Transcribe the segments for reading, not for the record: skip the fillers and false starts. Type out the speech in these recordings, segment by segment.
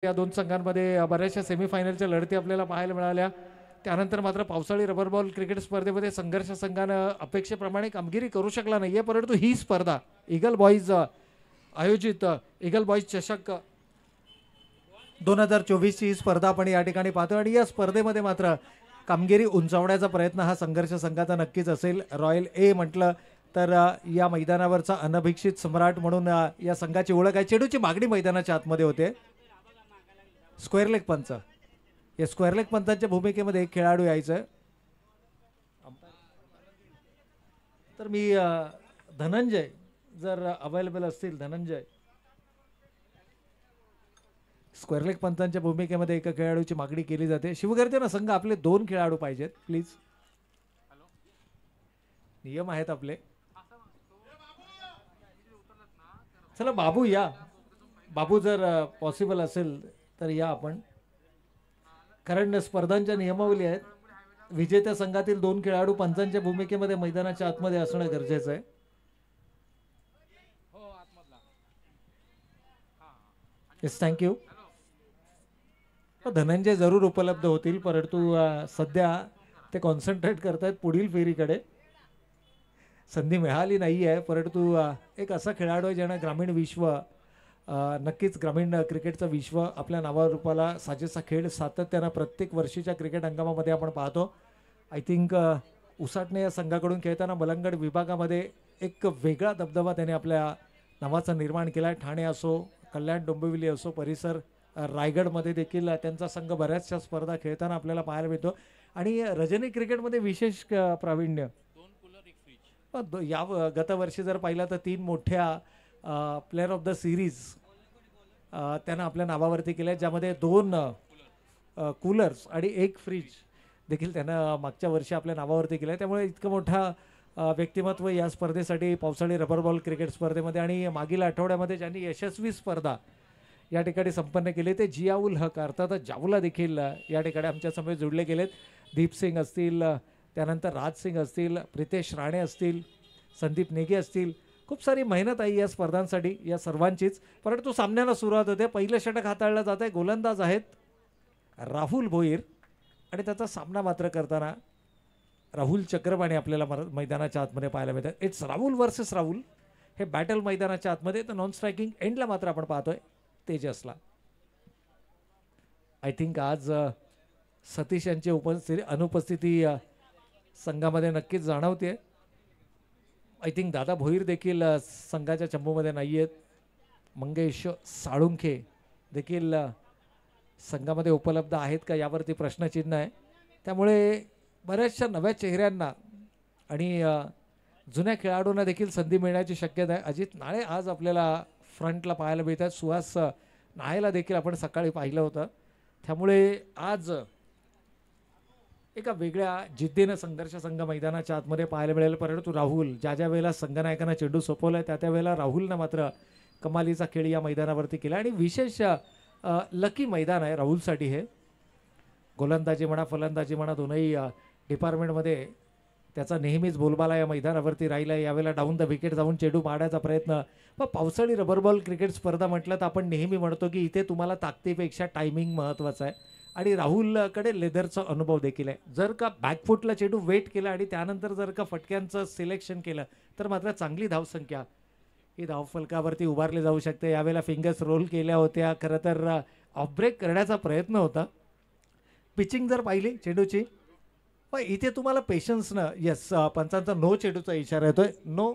या दोन संघांमध्ये बऱ्याचशा सेमीफायनलच्या लढती आपल्याला पाहायला मिळाल्या. त्यानंतर मात्र पावसाळी रबर बॉल क्रिकेट स्पर्धेमध्ये संघर्ष संघानं अपेक्षेप्रमाणे कामगिरी करू शकला नाहीये, परंतु ही स्पर्धा ईगल बॉईज आयोजित ईगल बॉईज चषक 2024 ची स्पर्धा आपण या ठिकाणी पाहतो आणि या स्पर्धेमध्ये मात्र कामगिरी उंचावण्याचा प्रयत्न हा संघर्ष संघाचा नक्कीच असेल. रॉयल ए म्हटलं तर या मैदानावरचा अनभिक्षित सम्राट म्हणून या संघाची ओळख आहे. चेडूची मागणी मैदानाच्या आतमध्ये होते. स्क्वेअर लेग पंच, या स्क्वेअर लेग पंचांच्या भूमिकेमध्ये एक खेळाडू यायचं. तर मी धनंजय जर अवेलेबल असतील, धनंजय स्क्वेअर लेग पंचांच्या भूमिकेमध्ये एका खेळाडूची मागणी केली जाते. शिवगर्जना संघ आपले 2 खेळाडू पाहिजेत प्लीज. नियम आहेत आपले. चला बाबू या, बाबू जर पॉसिबल असेल तर या आपण, कारण स्पर्धांच्या नियमावली आहेत. विजेत्या संघातील 2 खेळाडू पंचांच्या भूमिकेमध्ये मैदानाच्या आतमध्ये असणं गरजेचं आहे. Yes, thank you. धनंजय जरूर उपलब्ध होतील, परंतु सध्या ते कॉन्सन्ट्रेट करतायत पुढील फेरीकडे. संधी मिळाली नाही आहे, परंतु एक असा खेळाडू आहे ज्यानं ग्रामीण विश्व, नक्कीच ग्रामीण क्रिकेटचं विश्व आपल्या नावारूपाला साजेसा खेळ सातत्यानं प्रत्येक वर्षीच्या क्रिकेट हंगामामध्ये आपण पाहतो. आय थिंक उसाटणे या संघाकडून खेळताना मलंगड विभागामध्ये एक वेगळा दबदबा त्याने आपल्या नावाचा निर्माण केला आहे. ठाणे असो, कल्याण डोंबिवली असो, परिसर रायगडमध्ये देखील त्यांचा संघ बऱ्याचशा स्पर्धा खेळताना आपल्याला पाहायला मिळतो. आणि रजनी क्रिकेटमध्ये विशेष प्रावीण्य. या गतवर्षी जर पाहिलं तर 3 मोठ्या प्लेअर ऑफ द सिरीज त्यानं आपल्या नावावरती केल्या, ज्यामध्ये 2 कूलर्स आणि 1 फ्रीज देखील त्यानं मागच्या वर्षी आपल्या नावावरती केलं. त्यामुळे इतकं मोठा व्यक्तिमत्व या स्पर्धेसाठी पावसाळी रबर बॉल क्रिकेट स्पर्धेमध्ये. आणि मागील आठवड्यामध्ये ज्यांनी यशस्वी स्पर्धा या ठिकाणी संपन्न केली ते जियाउल हक अर्थात जावला देखील या ठिकाणी आमच्या समोर जोडले गेलेत. दीप सिंग असतील, त्यानंतर राज सिंग असतील, प्रितेश राणे असतील, संदीप नेगे असतील. खूप सारी मेहनत आहे या स्पर्धांसाठी या सर्वांचीच. परंतु सामन्याला सुरुवात होते. पहिलं षटक हाताळलं जात आहे. गोलंदाज आहेत राहुल भोईर आणि त्याचा सामना मात्र करताना राहुल चक्रपाणी आपल्याला मैदानाच्या आतमध्ये पाहायला मिळतात. It's Rahul versus Rahul. हे बॅटल मैदानाच्या आतमध्ये. तर नॉन स्ट्रायकिंग एंडला मात्र आपण पाहतोय तेजसला. आय थिंक आज सतीश यांची अनुपस्थिती संघामध्ये नक्कीच जाणवते. आय थिंक दादा भोईर देखील संघाच्या चंबूमध्ये नाही आहेत. मंगेश साळुंखे देखील संघामध्ये उपलब्ध आहेत का यावरती प्रश्नचिन्ह आहे. त्यामुळे बऱ्याचशा नव्या चेहऱ्यांना आणि जुन्या खेळाडूंना देखील संधी मिळण्याची शक्यता आहे. अजित नाळे आज आपल्याला फ्रंटला पाहायला मिळतात. सुहास नाळेला देखील आपण सकाळी पाहिलं होतं. त्यामुळे आज एका वेगळ्या जिद्दीनं संघर्ष संघ मैदानाच्या आतमध्ये पाहायला मिळेल. परंतु राहुल ज्या वेळेला संघनायकांना चेंडू सोपवलाय त्या वेळेला राहुलनं मात्र कमालीचा खेळ या मैदानावरती केला. आणि विशेष लकी मैदान आहे राहुलसाठी हे. गोलंदाजी म्हणा, फलंदाजी म्हणा, दोनही डिपार्टमेंटमध्ये त्याचा नेहमीच बोलबाला या मैदानावरती राहिला. यावेळेला डाऊन द विकेट जाऊन चेंडू मारण्याचा प्रयत्न. पण पावसाळी रबर बॉल क्रिकेट स्पर्धा म्हटलं तर आपण नेहमी म्हणतो की इथे तुम्हाला ताकदीपेक्षा टायमिंग महत्त्वाचं आहे. आणि राहुलकडे लेदरचा अनुभव देखील आहे. जर का बॅकफुटला चेंडू वेट केला आणि त्यानंतर जर का फटक्यांचं सिलेक्शन केलं तर मात्र चांगली धावसंख्या ही धावफलकावरती उभारली जाऊ शकते. यावेळेला फिंगर्स रोल केल्या होत्या. खरं तर ऑफ ब्रेक करण्याचा प्रयत्न होता. पिचिंग जर पाहिली चेंडूची, पण इथे तुम्हाला पेशन्सनं, यस पंचांचा नो चेंडूचा इशारा येतोय, नो.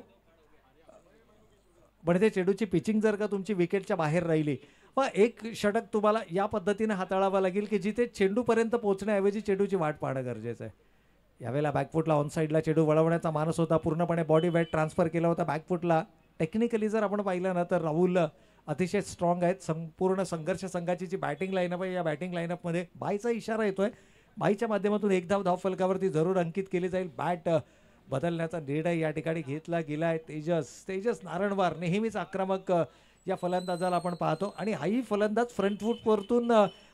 म्हणजे चेंडूची पिचिंग जर का तुमची विकेटच्या बाहेर राहिली, मग एक षटक तुम्हाला या पद्धतीने हाताळावं लागेल की जिथे चेंडूपर्यंत पोहोचण्याऐवजी चेंडूची वाट पाहणं गरजेचं आहे. यावेळेला बॅकफुटला ऑन साईडला चेंडू वळवण्याचा मानस होता. पूर्णपणे बॉडी वेट ट्रान्सफर केला होता बॅकफुटला. टेक्निकली जर आपण पाहिलं ना तर राहुल अतिशय स्ट्रॉंग आहेत. संपूर्ण संघर्ष संघाची जी बॅटिंग लाईनअप आहे या बॅटिंग लाईनअपमध्ये बायचा इशारा येतोय. बाईच्या माध्यमातून एक धाव फलकावरती जरूर अंकित केली जाईल. बॅट बदलण्याचा निर्णय या ठिकाणी घेतला गेला आहे. तेजस नारणवार नेहमीच आक्रमक या फलंदाजाला आपण पाहतो. आणि हाही फलंदाज फ्रंट फूटवरतून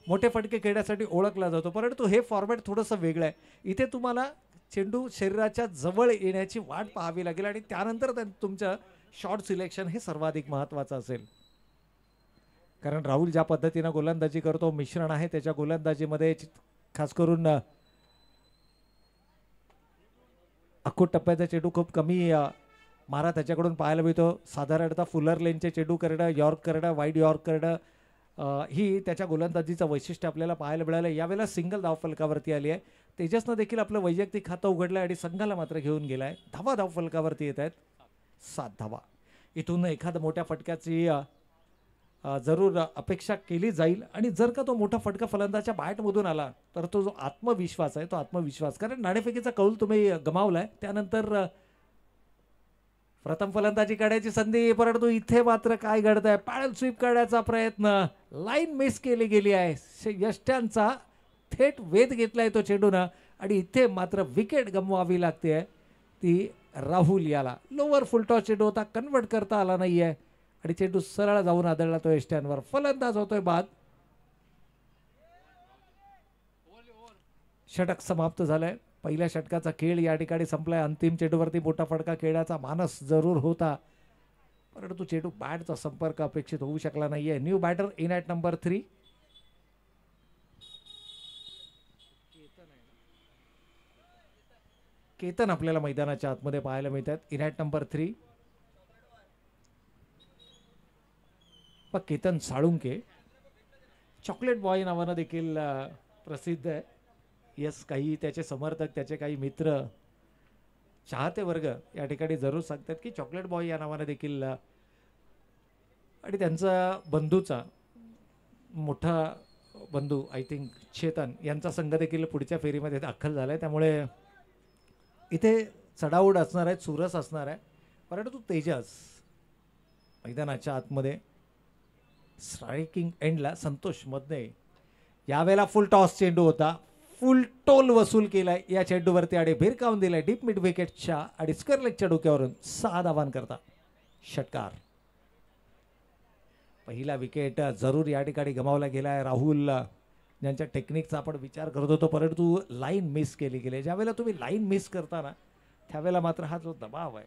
मोठे फटके खेळण्यासाठी ओळखला जातो. परंतु हे फॉर्मॅट थोडंसं वेगळं आहे. इथे तुम्हाला चेंडू शरीराच्या जवळ येण्याची वाट पाहावी लागेल आणि त्यानंतर तुमचं शॉट सिलेक्शन हे सर्वाधिक महत्त्वाचं असेल. कारण राहुल ज्या पद्धतीनं गोलंदाजी करतो, मिश्रण आहे त्याच्या गोलंदाजीमध्ये, खास करून अखूट टप्प्याचा चेंडू खूप कमी मारा त्याच्याकडून पाहायला मिळतो. साधारणतः फुलर लेनचे चेंडू करणं, यॉर्क करणं, वाईड यॉर्क करणं, ही त्याच्या गोलंदाजीचं वैशिष्ट्य आपल्याला पाहायला मिळालं. यावेळेला सिंगल धाव फलकावरती आली आहे. तेजसनं देखील आपलं वैयक्तिक खातं उघडलं आणि संघाला मात्र घेऊन गेलाय. धाव फलकावरती येत आहेत 7 धावा. इथून एखाद्या मोठ्या फटक्याची जरूर अपेक्षा केली जाईल आणि जर का तो मोठा फटका फलंदाच्या बॅटमधून आला तर तो जो आत्मविश्वास आहे, तो आत्मविश्वास, कारण नाणेफेकीचा कौल तुम्ही गमावलाय, त्यानंतर प्रथम फलंदाजी काढायची संधी, परंतु इथे मात्र काय घडतंय, पॅडल स्वीप काढायचा प्रयत्न, लाईन मिस केली गेली आहे. यष्ट्यांचा थेट वेध घेतलाय तो चेंडूनं आणि इथे मात्र विकेट गमवावी लागते ती राहुल याला. लोअर फुलटॉस चेंडू होता, कन्वर्ट करता आला नाहीये आणि चेंडू सरळ जाऊन आदळला तो यष्ट्यांवर. फलंदाज होतोय बाद. षटक समाप्त झालंय. पहिल्या षटकाचा खेळ या ठिकाणी संपलाय. अंतिम चेंडूवरती मोठा फटका खेळण्याचा मानस जरूर होता, परंतु चेंडू बॅटचा संपर्क अपेक्षित होऊ शकला नाहीये. New batter in at number 3. Ketan आपल्याला मैदानाच्या आतमध्ये पाहायला मिळतात. In at number 3 Ketan Salunke, chocolate boy नावानं देखील प्रसिद्ध आहे. यस, काही त्याचे समर्थक, त्याचे काही मित्र, चाहते वर्ग या ठिकाणी जरूर सांगतात की चॉकलेट बॉय या नावाने देखील, आणि त्यांचा बंधूचा मोठा बंधू आय थिंक चेतन यांचा संघ देखील पुढच्या फेरीमध्ये दाखल झालाय. त्यामुळे इथे चढाओढ असणार आहे, चुरस असणार आहे. परंतु तेजस मैदानाच्या आतमध्ये स्ट्रायकिंग एंडला संतोष मधने, यावेळेला फुल टॉस चेंडू होता, फुल टोल वसूल केलाय या चेंडूवरती आणि भिरकावून दिलाय डीप मिड विकेटच्या आणि स्करलेगच्या डोक्यावरून 6 धावां करता षटकार. पहिला विकेट जरूर या ठिकाणी गमावला गेलाय. राहुल ज्यांच्या टेक्निकचा आपण विचार करत होतो, परंतु लाईन मिस केली गेली. ज्यावेळेला तुम्ही लाईन मिस करताना त्यावेळेला मात्र हा जो दबाव आहे,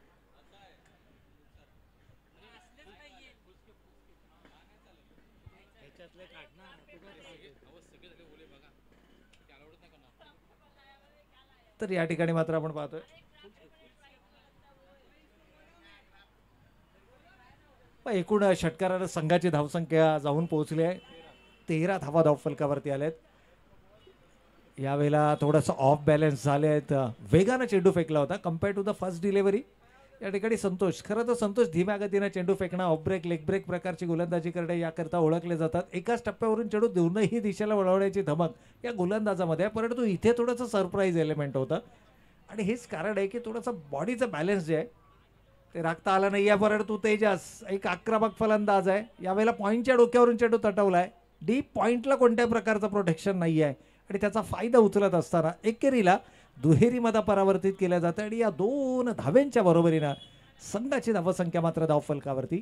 तर या ठिकाणी मात्र आपण पाहतोय एकूण षटकारानं संघाची धावसंख्या जाऊन पोहोचली आहे. 13 धावा धावफलकावरती आल्यात. यावेळेला थोडंसं ऑफ बॅलन्स झाले आहेत. वेगानं चेंडू फेकला होता compare to the first delivery. या ठिकाणी संतोष, खरं तर संतोष धीम्या गतीनं चेंडू फेकणं, ऑफ ब्रेक, लेग ब्रेक प्रकारची गोलंदाजी करणे याकरता ओळखले जातात. एकाच टप्प्यावरून चेंडू दोनही दिशेला वळवण्याची धमक या गोलंदाजामध्ये, परंतु इथे थोडंसं सरप्राईज एलिमेंट होतं आणि हेच कारण आहे की थोडंसं बॉडीचं बॅलन्स जे आहे ते राखता आलं नाही आहे. परंतु तेजस एक आक्रमक फलंदाज आहे. यावेळेला पॉईंटच्या डोक्यावरून चेंडू तटवलाय. डीप पॉईंटला कोणत्याही प्रकारचं प्रोटेक्शन नाही आहे आणि त्याचा फायदा उचलत असताना एकेरीला दुहेरीमध्ये परावर्तित केल्या जातं आणि या 2 धाव्यांच्या बरोबरीनं संघाची धावसंख्या मात्र धावफलकावरती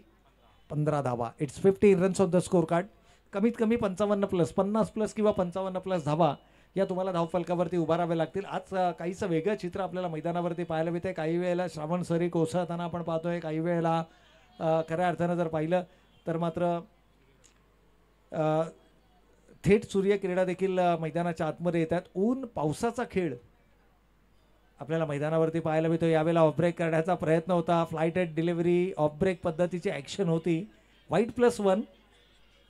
15 धावा. It's 15 runs on the score card. कमीत कमी 55+, 50+ किंवा 55+ धावा या तुम्हाला धावफलकावरती उभाराव्या लागतील. आज काहीसं वेगळं चित्र आपल्याला मैदानावरती पाहायला मिळते. काही वेळेला श्रावण सरी कोसळताना आपण पाहतोय, काही वेळेला खऱ्या अर्थानं जर पाहिलं तर मात्र थेट सूर्य क्रीडा देखील मैदानाच्या आतमध्ये येतात. ऊन पावसाचा खेळ आपल्याला मैदानावरती पाहायला मिळतो. यावेळेला ऑफ ब्रेक करण्याचा प्रयत्न होता. Flighted delivery off break पद्धतीची ॲक्शन होती. white+1,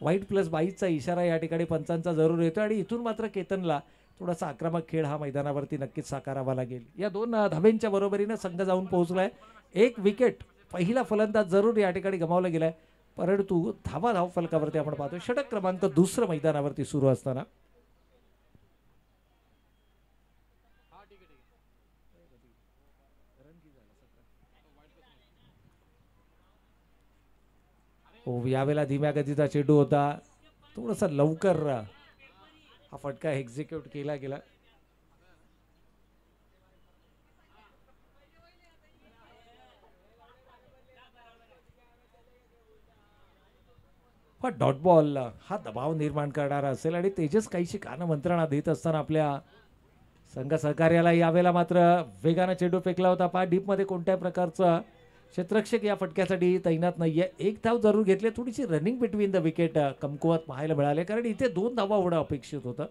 white+22चा इशारा या ठिकाणी पंचांचा जरूर येतो आणि इथून मात्र केतनला थोडासा आक्रमक खेळ हा मैदानावरती नक्कीच साकारावा लागेल. या 2 धाब्यांच्या बरोबरीनं संघ जाऊन पोहोचलाय. 1 विकेट पहिला फलंदाज जरूर या ठिकाणी गमावला गेलाय, परंतु धावफलकावरती आपण पाहतो षटक क्रमांक 2 मैदानावरती सुरू असताना यावेळेला धीम्या गतीचा चेंडू होता. थोडासा लवकर हा फटका एक्झिक्यूट केला गेला. डॉट बॉल हा दबाव निर्माण करणारा असेल आणि तेजस काहीशी कानमंत्रणा देत असताना आपल्या संघ सहकार्याला यावेळेला मात्र वेगानं चेंडू फेकला होता. डीपमध्ये कोणत्याही प्रकारचा क्षेत्ररक्षक या फटक्यासाठी तैनात नाहीये. एक धाव जरूर घेतली. थोडीशी रनिंग बिटवीन द विकेट कमकुवत पाहायला मिळाले, कारण इथे 2 धावा होणं अपेक्षित होतं.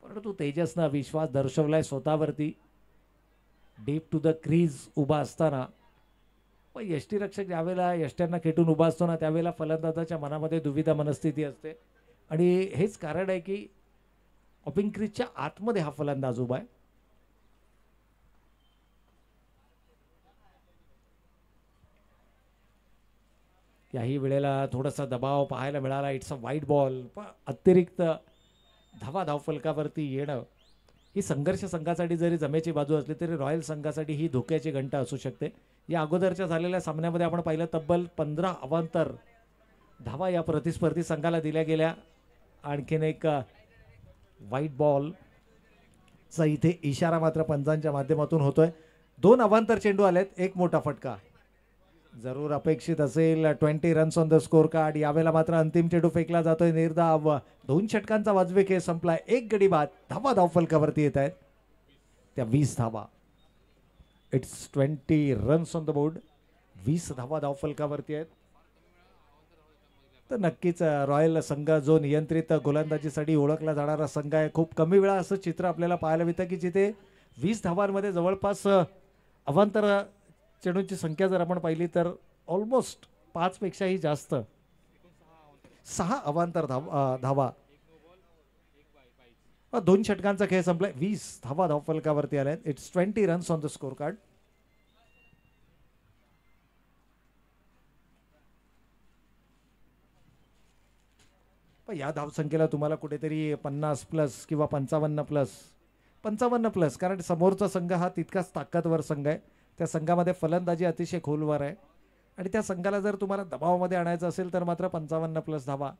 परंतु तेजसनं विश्वास दर्शवलाय स्वतःवरती. डीप टू द क्रीज उभा असताना पण यष्टीरक्षक ज्यावेळेला यष्ट्यांना खेटून उभा असतो ना, त्यावेळेला फलंदाजाच्या मनामध्ये दुविधा मनस्थिती असते. आणि हेच कारण आहे की ओपनिंग क्रीजच्या आतमध्ये हा फलंदाज उभा आहे. याही वेळेला थोडासा दबाव पाहायला मिळाला. इट्स अ वाईट बॉल. पण अतिरिक्त धावा फलकावरती येणं ही संघर्ष संघासाठी जरी जमेची बाजू असली तरी रॉयल संघासाठी ही धोक्याची घंटा असू शकते. या अगोदरच्या झालेल्या सामन्यामध्ये आपण पाहिलं तब्बल 15 अवांतर धावा या प्रतिस्पर्धी संघाला दिल्या गेल्या. आणखीन एक वाईट बॉलचा इथे इशारा मात्र पंचांच्या माध्यमातून होतोय. 2 अवांतर चेंडू आलेत, एक मोठा फटका जरूर अपेक्षित असेल. 20 runs on the score card. यावेळेला मात्र अंतिम चेंडू फेकला जातोय निर्धाव. 2 षटकांचा वाजवी खेळ संपलाय. 1 गडी बाद. धावा फलकावरती येत आहेत त्या 20 धावा. It's 20 runs on the board. 20 धावा फलकावरती आहेत. तर नक्कीच रॉयल संघ जो नियंत्रित गोलंदाजीसाठी ओळखला जाणारा संघ आहे. खूप कमी वेळा असं चित्र आपल्याला पाहायला मिळतं की जिथे 20 धावांमध्ये जवळपास अवांतर चेंडूंची संख्या जर आपण पाहिली तर ऑलमोस्ट 5 पेक्षाही जास्त. 6 अवांतर धावा. 2 षटकांचा खेळ संपलाय. 20 धावा धावफलकावरती आल्या. It's 20 runs on the score card. या धावसंख्येला तुम्हाला कुठेतरी 50 प्लस किंवा 55 प्लस, कारण समोरचा संघ हा तितकाच ताकदवर संघ आहे. त्या संघामध्ये फलंदाजी अतिशय खोलवर आहे आणि त्या संघाला जर तुम्हाला दबावामध्ये आणायचं असेल तर मात्र 55 प्लस धावा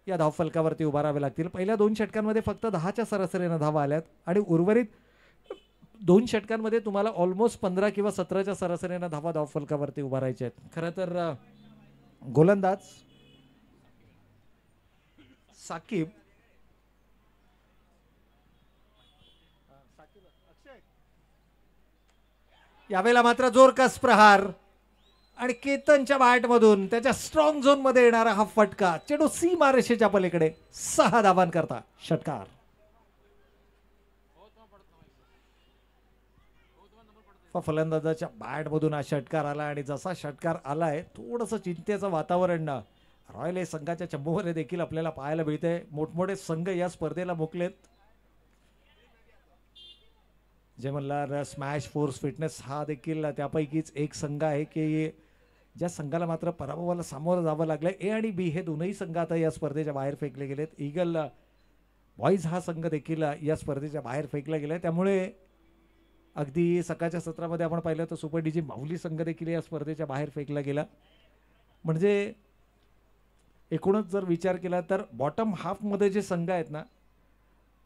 या धावफलकावरती उभारावे लागतील. पहिल्या 2 षटकांमध्ये फक्त 10च्या सरासरीनं धावा आल्यात आणि उर्वरित 2 षटकांमध्ये तुम्हाला ऑलमोस्ट 15 किंवा 17च्या सरासरीनं धावा धावफलकावरती उभारायचे आहेत. खरं तर गोलंदाज साकिब यावेळेला मात्र जोरकस प्रहार आणि केतनच्या बॅटमधून त्याच्या स्ट्रॉंग झोन मध्ये येणारा हा फटका. चेंडू सीमारेषेच्या पलीकडे. 6 धावांकरता षटकार. फलंदाजाच्या बॅटमधून हा षटकार आला आणि जसा षटकार आलाय थोडंसं चिंतेचं वातावरण रॉयल ए संघाच्या चंबूमध्ये देखील आपल्याला पाहायला मिळते. मोठमोठे संघ या स्पर्धेला मुकलेत. जे म्हणला स्मॅश फोर्स फिटनेस हा देखील त्यापैकीच एक संघ आहे की ज्या संघाला मात्र पराभवाला सामोरं जावं लागलंय. ए आणि बी हे दोनही संघ आता या स्पर्धेच्या बाहेर फेकले गेलेत. ईगल बॉईज हा संघ देखील या स्पर्धेच्या बाहेर फेकला गेलाय. त्यामुळे अगदी सकाळच्या सत्रामध्ये आपण पाहिलं तर सुपर डीजी माऊली संघ देखील या स्पर्धेच्या बाहेर फेकला गेला. म्हणजे एकूणच जर विचार केला तर बॉटम हाफमध्ये जे संघ आहेत ना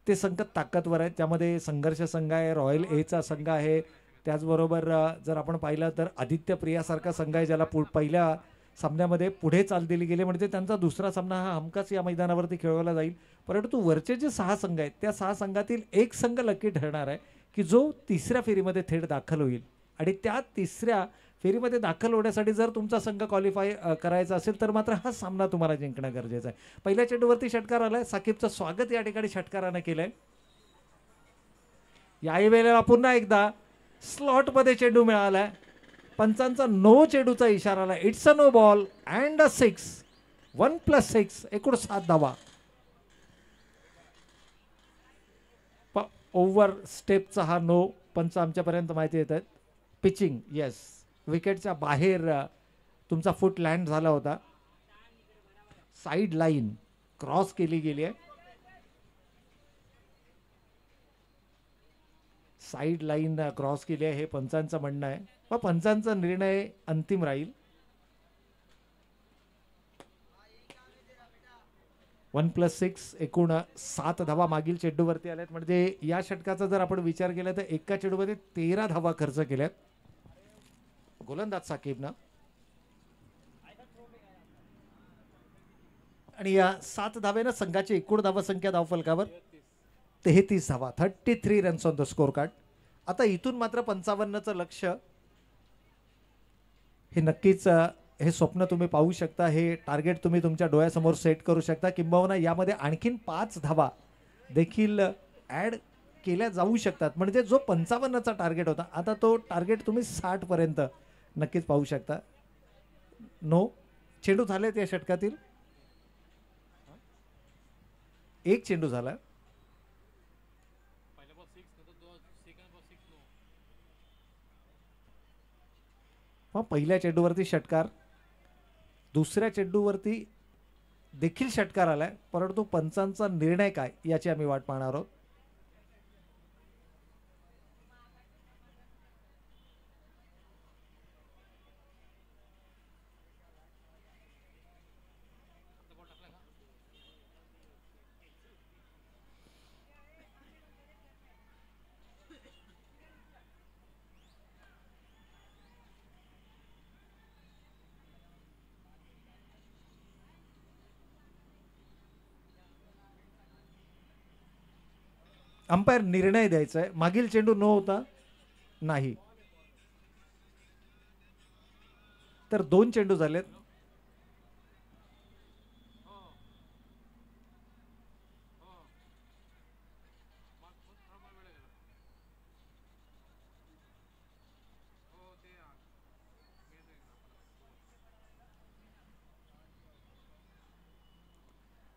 ते संघ ताकदवर आहेत. त्यामध्ये संघर्ष संघ आहे, रॉयल एचा संघ आहे, त्याचबरोबर जर आपण पाहिलं तर आदित्य प्रियासारखा संघ आहे ज्याला पहिल्या सामन्यामध्ये पुढे चाल दिली गेली. म्हणजे त्यांचा दुसरा सामना हा हमखास या मैदानावरती खेळवला जाईल. परंतु वरचे जे 6 संघ आहेत त्या 6 संघातील एक संघ लकी ठरणार आहे की जो 3ऱ्या फेरीमध्ये थेट दाखल होईल. आणि त्या 3ऱ्या फेरीमध्ये दाखल होण्यासाठी जर तुमचा संघ क्वालिफाय करायचा असेल तर मात्र हा सामना तुम्हाला जिंकणं गरजेचं आहे. पहिल्या चेंडूवरती षटकार आलाय. साकिबचं स्वागत या ठिकाणी षटकारानं केलंय. याही वेळेला पुन्हा एकदा स्लॉटमध्ये चेंडू मिळालाय. पंचांचा नो चेंडूचा इशारा आला. It's a no ball and a 6. 1+6 एकूण 7 धावा. ओव्हर स्टेपचा हा नो पंच आमच्यापर्यंत माहिती येत आहेत. पिचिंग येस, विकेटच्या बाहेर तुमचा फूट लँड झाला होता. साईड लाईन क्रॉस केली गेली आहे. साईड लाईन क्रॉस केली आहे हे पंचांचं म्हणणं आहे. पण पंचांचा निर्णय अंतिम राहील. 1+6 एकूण 7 धावा मागील चेंडूवरती आल्यात. म्हणजे या षटकाचा जर आपण विचार केला तर एका चेंडूमध्ये 13 धावा खर्च केल्यात गोलंदाज साकिबनं. आणि या 7 धावेनं संघाची एकूण धावा संख्या धावफलकावर 33 धावा. 33 runs on the score card. आता इथून मात्र 55चं लक्ष हे नक्कीच हे स्वप्न तुम्ही पाहू शकता. हे टार्गेट तुम्ही तुमच्या डोळ्यासमोर सेट करू शकता. किंबहुना यामध्ये आणखीन 5 धावा देखील ॲड केल्या जाऊ शकतात. म्हणजे जो 55चा टार्गेट होता आता तो टार्गेट तुम्ही 60 पर्यंत नक्कीच पाहू शकता. नो चेंडू झालेत या षटकातील. एक चेंडू झाला. मग पहिल्या चेंडूवरती षटकार, दुसऱ्या चेंडूवरती देखील षटकार आलाय, परंतु पंचांचा निर्णय काय याची आम्ही वाट पाहणार आहोत. अंपायर निर्णय द्यायचा आहे. मागील चेंडू नो होता नाही, तर 2 चेंडू झालेत.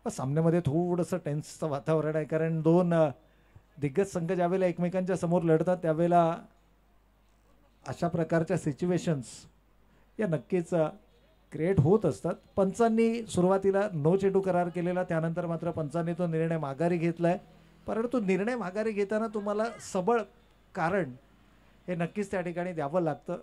सामन्यामध्ये थोडंसं टेन्सचं वातावरण आहे, कारण दोन दिग्गज संघ ज्यावेळेला एकमेकांच्या समोर लढतात त्यावेळेला अशा प्रकारच्या सिच्युएशन्स या नक्कीच क्रिएट होत असतात. पंचांनी सुरुवातीला नो चेंडू करार केलेला, त्यानंतर मात्र पंचांनी तो निर्णय माघारी घेतलाय. परंतु निर्णय माघारी घेताना तुम्हाला सबळ कारण हे नक्कीच त्या ठिकाणी द्यावं लागतं.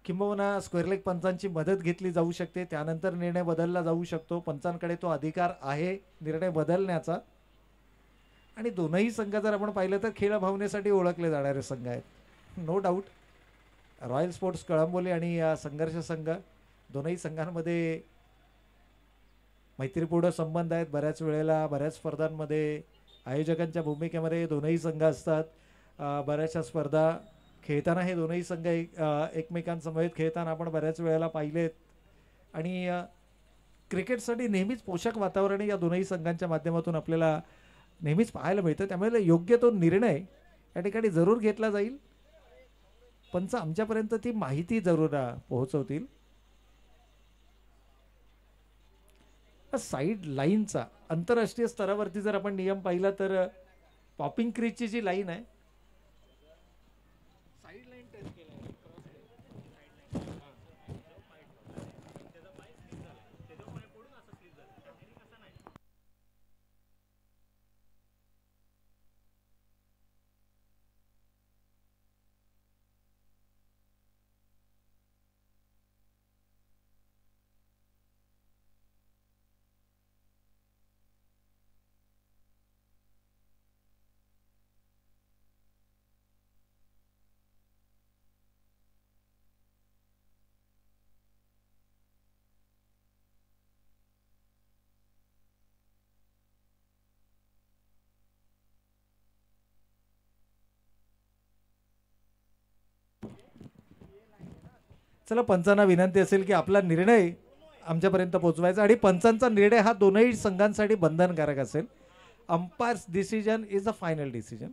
किंबहुना स्क्वेअर लेग पंचांची मदत घेतली जाऊ शकते, त्यानंतर निर्णय बदलला जाऊ शकतो. पंचांकडे तो अधिकार आहे निर्णय बदलण्याचा. आणि दोनही संघ जर आपण पाहिलं तर खेळ भावनेसाठी ओळखले जाणारे संघ आहेत, no doubt. Royal sports Kalamboli आणि संघर्ष संघ दोनही संघांमध्ये मैत्रीपूर्ण संबंध आहेत. बऱ्याच वेळेला बऱ्याच स्पर्धांमध्ये आयोजकांच्या भूमिकेमध्ये दोनही संघ असतात. बऱ्याचशा स्पर्धा खेळताना हे दोनही संघ एकमेकांसमवेत खेळताना आपण बऱ्याच वेळेला पाहिलेत. आणि क्रिकेटसाठी नेहमीच पोषक वातावरण या दोनही संघांच्या माध्यमातून आपल्याला नेहमीच पाहायला मिळतं. त्यामुळे योग्य तो निर्णय या ठिकाणी जरूर घेतला जाईल. पंच आमच्यापर्यंत ती माहिती जरूर पोहोचवतील. साईड लाईनचा आंतरराष्ट्रीय स्तरावरती जर आपण नियम पाहिला तर पॉपिंग क्रीजची जी लाईन आहे, चला पंचांना विनंती असेल की आपला निर्णय आमच्यापर्यंत पोहोचवायचा आणि पंचांचा निर्णय हा दोनही संघांसाठी बंधनकारक असेल. Umpires decision is a final decision.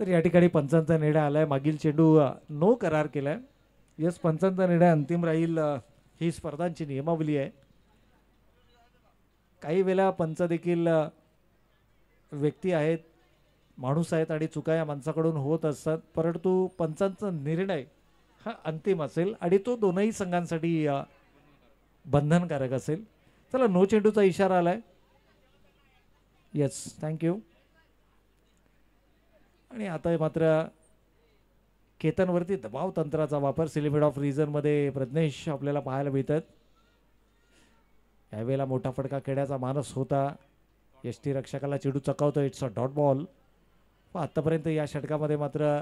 तर या ठिकाणी पंचांचा निर्णय आलाय. मागील चेंडू नो करार केलाय. यस, पंचांचा निर्णय अंतिम राहील. ही स्पर्धांची नियमावली आहे. काही वेळा पंच देखील व्यक्ती आहेत, माणूस आहेत आणि चुका या माणसाकडून होत असतात, परंतु पंचांचा निर्णय हा अंतिम असेल आणि तो दोनही संघांसाठी बंधनकारक असेल. चला, नो चेंडूचा इशारा आलाय. Yes, thank you. आणि आता मात्र केतनवरती दबाव तंत्राचा वापर सिलिमिट ऑफ रिझनमध्ये प्रज्ञेश आपल्याला पाहायला मिळतात. यावेळेला मोठा फटका खेळण्याचा मानस होता. यष्टीरक्षकाला चेंडू चकावतो. It's a dot ball. आत्तापर्यंत या षटकामध्ये मात्र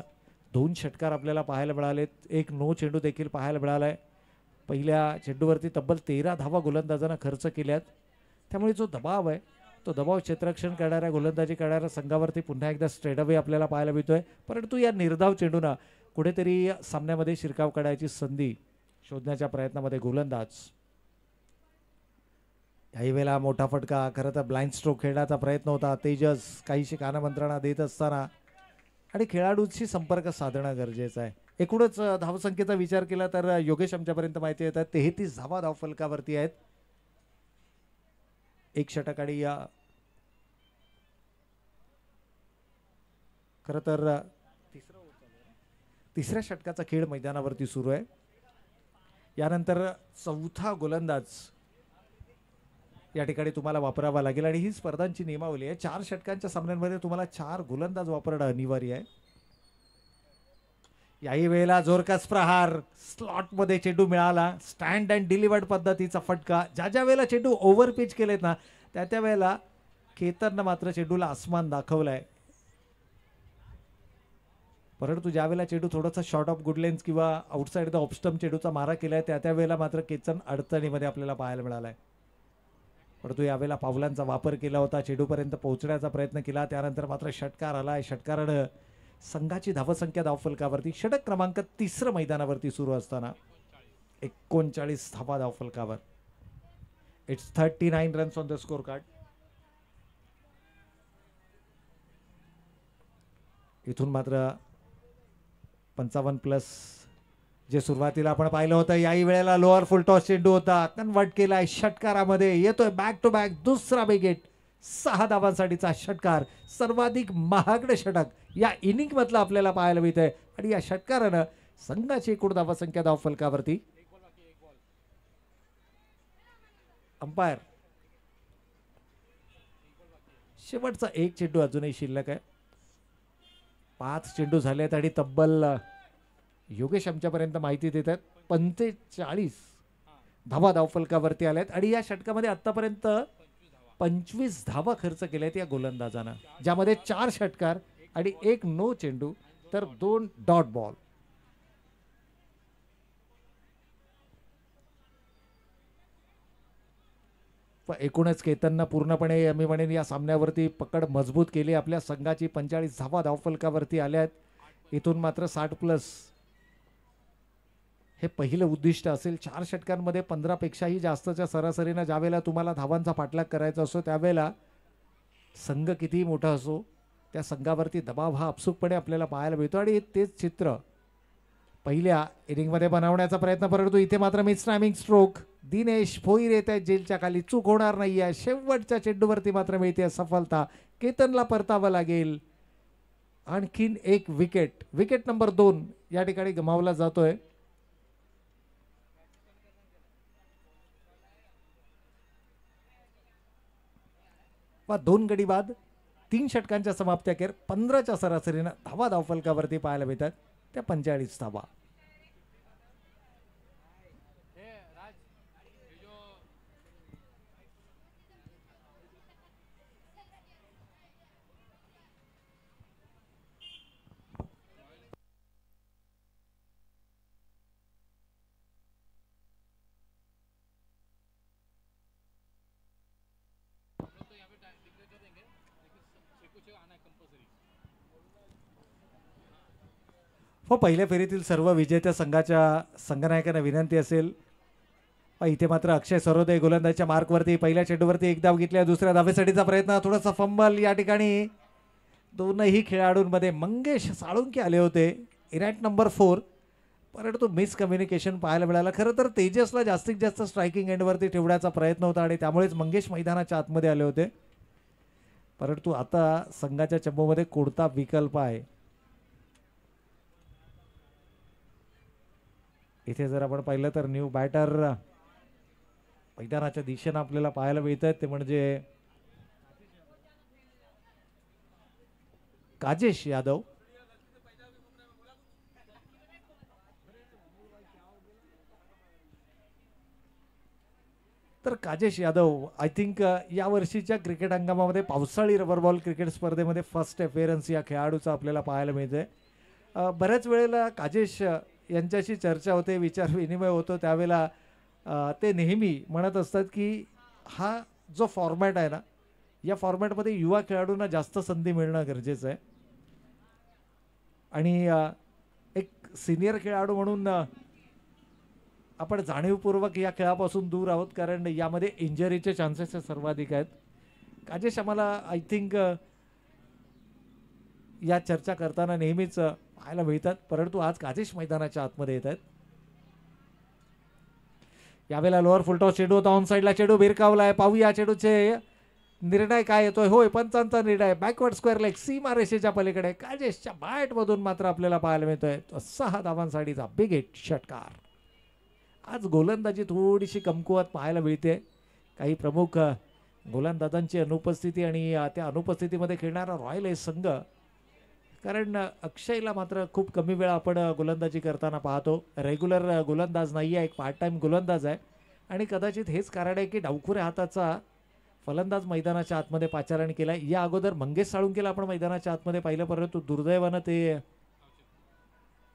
2 षटकार आपल्याला पाहायला मिळालेत. एक नो चेंडू देखील पाहायला मिळालाय. पहिल्या चेंडूवरती तब्बल 13 धावा गोलंदाजांना खर्च केल्यात. त्यामुळे जो दबाव आहे तो दबाव क्षेत्ररक्षण करणाऱ्या गोलंदाजी करणाऱ्या संघावरती पुन्हा एकदा स्ट्रेट अवे आपल्याला पाहायला मिळतोय. परंतु या निर्धाव चेंडूना कुठेतरी सामन्यामध्ये शिरकाव काढायची संधी शोधण्याच्या प्रयत्नामध्ये गोलंदाज. काही वेळेला मोठा फटका, खरं तर ब्लाइंड स्ट्रोक खेळण्याचा प्रयत्न होता. तेजस काहीशी कानमंत्रणा देत असताना आणि खेळाडूंशी संपर्क साधणं गरजेचं आहे. एकूणच धावसंख्येचा विचार केला तर योगेश आमच्यापर्यंत माहिती येतात 33 धावा धावफलकावरती आहेत. एक षटक आणि या खरं तर तिसऱ्या षटकाचा खेळ मैदानावरती सुरू आहे. यानंतर चौथा गोलंदाज या ठिकाणी तुम्हाला वापरावा लागेल आणि ही स्पर्धांची नियमावली आहे. 4 षटकांच्या सामन्यांमध्ये तुम्हाला 4 गोलंदाज वापरणं अनिवार्य आहे. याही वेळेला जोरकस प्रहार, स्लॉटमध्ये चेंडू मिळाला. स्टँड अँड डिलिव्हर्ड पद्धतीचा फटका. ज्या वेळेला चेंडू ओव्हर पिच केलेत ना त्या वेळेला केतननं मात्र चेंडूला आसमान दाखवलाय. परंतु ज्या वेळेला चेंडू थोडासा शॉर्ट ऑफ गुड लेन्स किंवा आउटसाइड द ऑफस्टम्प चेंडूचा मारा केलाय त्या वेळेला मात्र केतन अडचणीमध्ये आपल्याला पाहायला मिळालाय. परंतु यावेळेला पावलांचा वापर केला होता. चेंडूपर्यंत पोहोचण्याचा प्रयत्न केला. त्यानंतर मात्र षटकार आलाय. षटकारानं संघाची धावसंख्या धावफलकावरती षटक क्रमांक 3 मैदानावरती सुरू असताना 39 धावा धावफलकावर. It's 39 runs on the scorecard. इथून मात्र 55+ जे सुरुवातीला आपण पाहिलं होतं. याही वेळेला लोअर फुल टॉस चेंडू होता. कन्वर्ट केलाय षटकारामध्ये. येतोय बॅक टू बॅक दुसरा विकेट. 6 धावांसाठीचा षटकार. सर्वाधिक महागडे षटक या इनिंग मधलं आपल्याला पाहायला मिळतंय आणि या षटकारानं संघाची एकूण धावसंख्या धावफलकावरती. अंपायर शेवटचा एक चेंडू अजूनही शिल्लक आहे. 5 चेंडू झालेत आणि तब्बल योगेश आमच्यापर्यंत माहिती देतात 45 धावा धावफलकावरती आल्यात आणि या षटकामध्ये आतापर्यंत 25 धावा खर्च केल्यात या गोलंदाजानं, ज्यामध्ये 4 षटकार आणि 1 नो चेंडू तर 2 डॉट बॉल. एकूणच केतननं पूर्णपणे मी म्हणेन या सामन्यावरती पकड मजबूत केली. आपल्या संघाची 45 धावा धावफलकावरती आल्यात. इथून मात्र 60+ हे पहिलं उद्दिष्ट असेल. 4 षटकांमध्ये 15 पेक्षाही जास्तच्या सरासरीनं ज्यावेळेला तुम्हाला धावांचा पाठलाग करायचा असतो त्यावेळेला संघ कितीही मोठा असो त्या संघावरती दबाव हा आपसूकपणे आपल्याला पाहायला मिळतो आणि तेच चित्र पहिल्या इनिंगमध्ये बनवण्याचा प्रयत्न. परंतु इथे मात्र miss timing stroke. Dinesh Bhoir येत आहेत जेलच्या खाली. चूक होणार नाही आहे. शेवटच्या चेंडूवरती मात्र मिळते सफलता. केतनला परतावं लागेल. आणखीन एक विकेट. विकेट नंबर 2 या ठिकाणी गमावला जातोय. व 2 गडी बाद 3 षटकांच्या समाप्ती अखेर 15च्या सरासरीनं धावा धावफलकावरती पाहायला मिळतात त्या 45 धावा. हो, पहिल्या फेरीतील सर्व विजेत्या संघाच्या संघनायकांना विनंती असेल. इथे मात्र अक्षय सरोदे गोलंदाजच्या मार्कवरती पहिल्या चेंडूवरती एक धाव घेतल्या. दुसऱ्या धावेसाठीचा प्रयत्न. थोडासा फंबल या ठिकाणी दोनही खेळाडूंमध्ये मंगेश साळुंके आले होते इनॅट नंबर 4, परंतु मिसकम्युनिकेशन पाहायला मिळालं. खरं तर तेजसला जास्तीत जास्त स्ट्रायकिंग एंडवरती ठेवण्याचा प्रयत्न होता आणि त्यामुळेच मंगेश मैदानाच्या आतमध्ये आले होते. परंतु आता संघाच्या चंबूमध्ये कोणता विकल्प आहे. इथे जर आपण पाहिलं तर न्यू बॅटर मैदानाच्या दिशेनं आपल्याला पाहायला मिळत आहेत, ते म्हणजे काजेश यादव. तर काजेश यादव आय थिंक या वर्षीच्या क्रिकेट हंगामामध्ये पावसाळी रबर बॉल क्रिकेट स्पर्धेमध्ये फर्स्ट अफेअरन्स या खेळाडूचा आपल्याला पाहायला मिळते. बऱ्याच वेळेला काजेश यांच्याशी चर्चा होते, विचार विनिमय होतो, त्यावेळेला ते नेहमी म्हणत असतात की हा जो फॉर्मॅट आहे ना, या फॉर्मॅटमध्ये युवा खेळाडूंना जास्त संधी मिळणं गरजेचं आहे. आणि एक सिनियर खेळाडू म्हणून आपण जाणीवपूर्वक या खेळापासून दूर आहोत, कारण यामध्ये इंजरीचे चान्सेस सर्वाधिक आहेत. काजेश आम्हाला आय थिंक या चर्चा करताना नेहमीच पाहायला मिळतात, परंतु आज काजेश मैदानाच्या आतमध्ये येत आहेत. यावेळेला लोअर फुलटॉस चेंडू होता, ऑन साईडला चेंडू भिरकावला आहे. पाहूया चेंडूचे निर्णय काय येतोय. होय, पंचांचा निर्णय बॅकवर्ड स्क्वेअर लेग सीमा रेषेच्या पलीकडे काजेशच्या बॅट मधून मात्र आपल्याला पाहायला मिळतोय 6 धावांसाठीचा बिग हिट षटकार. आज गोलंदाजी थोडीशी कमकुवत पाहायला मिळते. काही प्रमुख गोलंदाजांची अनुपस्थिती आणि त्या अनुपस्थितीमध्ये खेळणारा रॉयल एस संघ, कारण अक्षयला मात्र खूप कमी वेळा आपण गोलंदाजी करताना पाहतो. रेग्युलर गोलंदाज नाही आहे, एक पार्ट टाइम गोलंदाज आहे आणि कदाचित हेच कारण आहे की डावखुऱ्या हाताचा फलंदाज मैदानाच्या आतमध्ये पाचारण केला. या अगोदर मंगेश साळुंकेला आपण मैदानाच्या आतमध्ये पाहिलं, परंतु दुर्दैवानं ते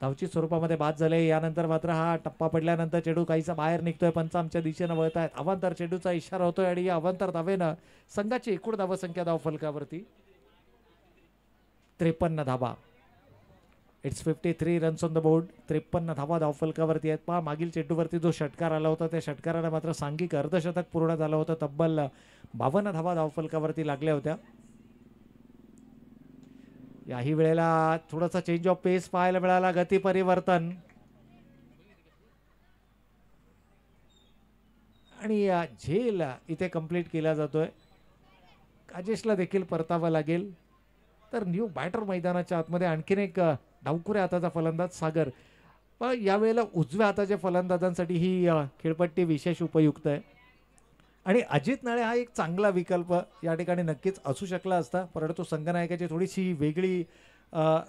धावची स्वरूपामध्ये बाद झाले. यानंतर मात्र हा टप्पा पडल्यानंतर चेंडू काहीसा बाहेर निघतोय, पंच आमच्या दिशेनं वळत आहेत. अवांतर चेंडूचा इशारा होतोय आणि या अवांतर धावेनं संघाची एकूण धावसंख्या धाव फलकावरती 53 धावा. It's 53 runs on the board. 53 धावा धाव फलकावरती आहेत. पहा मागील चेंडूवरती जो षटकार आला होता त्या षटकारानं मात्र सांघिक अर्धशतक पूर्ण झालं होतं. तब्बल 52 धावा धाव फलकावरती लागल्या होत्या. याही वेळेला थोडासा चेंज ऑफ पेस पाहायला मिळाला, गती परिवर्तन आणि झेल इथे कंप्लीट केला जातोय. काजेशला देखील परतावा लागेल. तर न्यू बॅटर मैदानाच्या आतमध्ये आणखीन एक डावखुऱ्या हाताचा फलंदाज सागर. पण यावेळेला उजव्या हाताच्या फलंदाजांसाठी ही खेळपट्टी विशेष उपयुक्त आहे आणि अजित नाळे हा एक चांगला विकल्प या ठिकाणी नक्कीच असू शकला असता, परंतु संघनायकाची थोडीशी वेगळी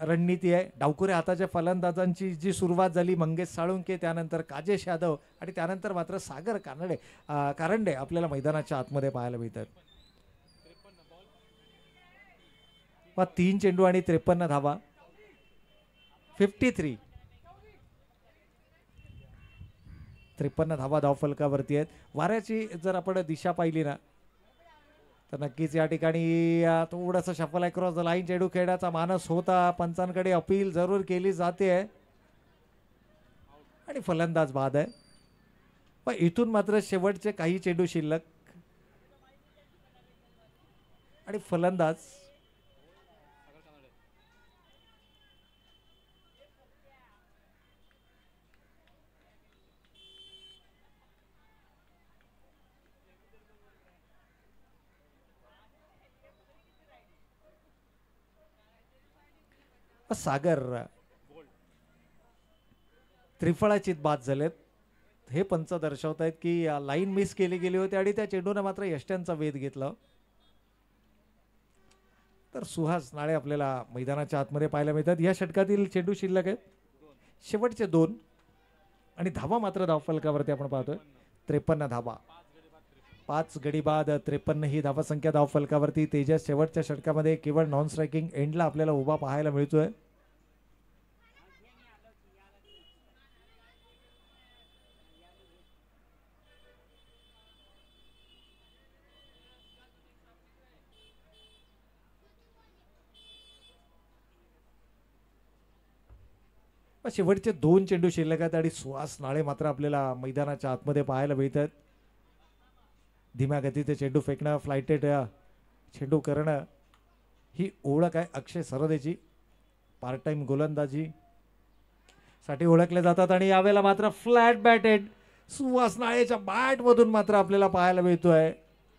रणनीती आहे. डावखुऱ्या हाताच्या फलंदाजांची जी सुरुवात झाली मंगेश साळुंके, त्यानंतर काजेश यादव आणि त्यानंतर मात्र सागर कारंडे आपल्याला मैदानाच्या आतमध्ये पाहायला मिळतात. 3 चेंडू आणि 53 धावा. 53 धावा धावफलकावरती आहेत. वाऱ्याची जर आपण दिशा पाहिली ना, तर नक्कीच या ठिकाणी थोडंसं शफल अक्रॉस द लाईन चेंडू खेळण्याचा मानस होता. पंचांकडे अपील जरूर केली जाते आणि फलंदाज बाद आहे. पण इथून मात्र शेवटचे काही चेंडू शिल्लक आणि फलंदाज सागर त्रिफळाचीत बाद झालेत. हे पंच दर्शवत आहेत की लाईन मिस केली गेली होती आणि त्या चेंडूने मात्र यष्ट्यांचा वेध घेतला. तर सुहास नाळे आपल्याला मैदानाच्या आतमध्ये पाहायला मिळतात. या षटकातील चेंडू शिल्लक आहेत शेवटचे 2 आणि धावा मात्र धावफलकावरती आपण पाहतोय 53 धावा. 5 गडी बाद 53 ही धावा संख्या धावफलकावरती. तेजस शेवटच्या षटकामध्ये केवळ नॉन स्ट्रायकिंग एंडला आपल्याला उभा पाहायला मिळतोय. शेवटचे 2 चेंडू शिल्लक आहेत आणि सुहास नाळे मात्र आपल्याला मैदानाच्या आतमध्ये पाहायला मिळतात. धीम्या गतीचे चेंडू फेकणं, फ्लायटेड चेंडू करणं ही ओळख आहे अक्षय सरदेची. पार्ट टाइम गोलंदाजी साठी ओळखले जातात आणि यावेळेला मात्र फ्लॅट बॅटेड सुहास नाळेच्या बॅटमधून मात्र आपल्याला पाहायला मिळतोय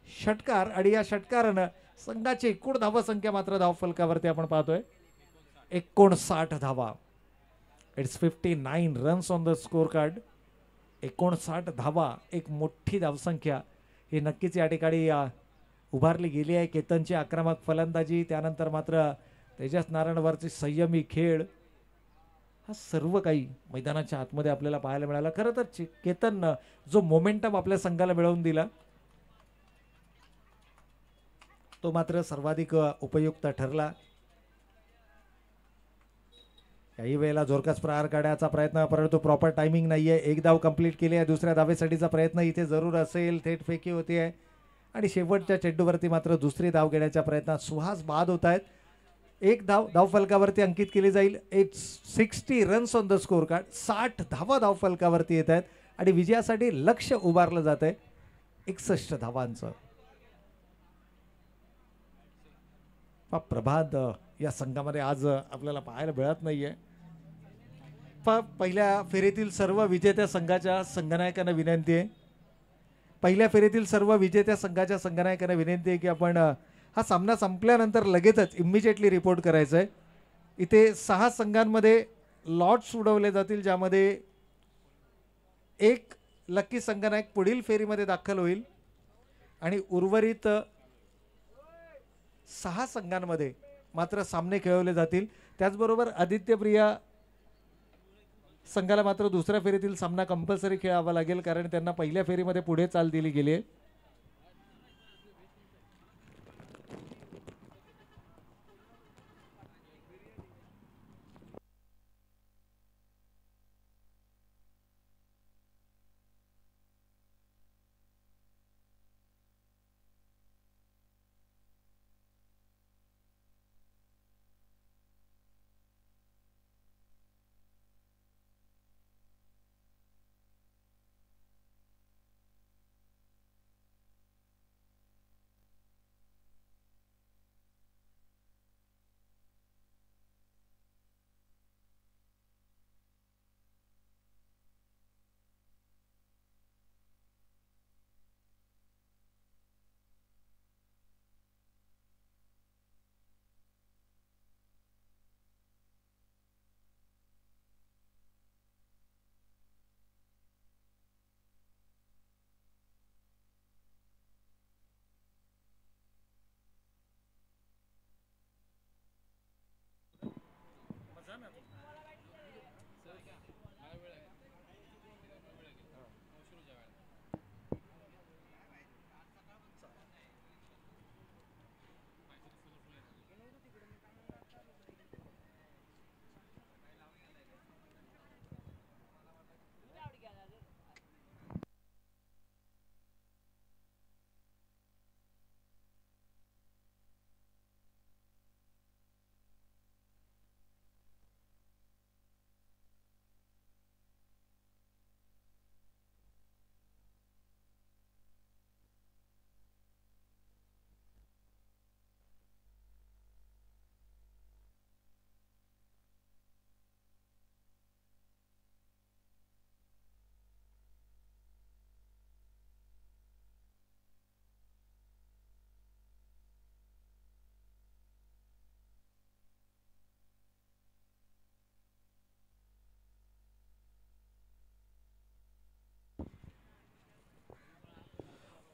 षटकार. आणि या षटकारानं संघाची एकूण धावसंख्या मात्र धावफलकावरती आपण पाहतोय 59 धावा. It's 59 runs on the score card. 59 धावा, एक मोठी धावसंख्या ही नक्कीच या ठिकाणी उभारली गेली आहे. केतनची आक्रमक फलंदाजी, त्यानंतर मात्र तेजस नारायणवरची संयमी खेळ, हा सर्व काही मैदानाच्या आतमध्ये आपल्याला पाहायला मिळाला. खरं तर केतन जो मोमेंटम आपल्या संघाला मिळवून दिला तो मात्र सर्वाधिक उपयुक्त ठरला. काही वेळेला जोरकस प्रहार काढण्याचा प्रयत्न, परंतु प्रॉपर टायमिंग नाहीये. एक धाव कंप्लीट केली आहे, दुसऱ्या धावेसाठीचा प्रयत्न इथे जरूर असेल. थेट फेकी होती आहे आणि शेवटच्या चेंडूवरती मात्र दुसरी धाव घेण्याच्या प्रयत्नात सुहास बाद होत आहेत. एक धाव फलकावरती अंकित केली जाईल. It's 60 runs on the score card. 60 धावा धाव फलकावरती येत आहेत आणि विजयासाठी लक्ष उभारलं जात आहे 61 धावांचं. प्रभात या संघामध्ये आज आपल्याला पाहायला मिळत नाहीये. पहिल्या फेरीतील सर्व विजेत्या संघाच्या संघनायकांना विनंती आहे, पहिल्या फेरीतील सर्व विजेत्या संघाच्या संघनायकांना विनंती आहे की आपण हा सामना संपल्यानंतर लगेचच इमिजिएटली रिपोर्ट करायचं आहे. इथे 6 संघांमध्ये लॉट्स उडवले जातील, ज्यामध्ये एक लकी संघनायक पुढील फेरीमध्ये दाखल होईल आणि उर्वरित 6 संघांमध्ये मात्र सामने खेळवले जातील. त्याचबरोबर आदित्य प्रिया संघाला मात्र दुसऱ्या फेरीतील सामना कंपल्सरी खेळावा लागेल, कारण त्यांना पहिल्या फेरीमध्ये पुढे चाल दिली गेली आहे.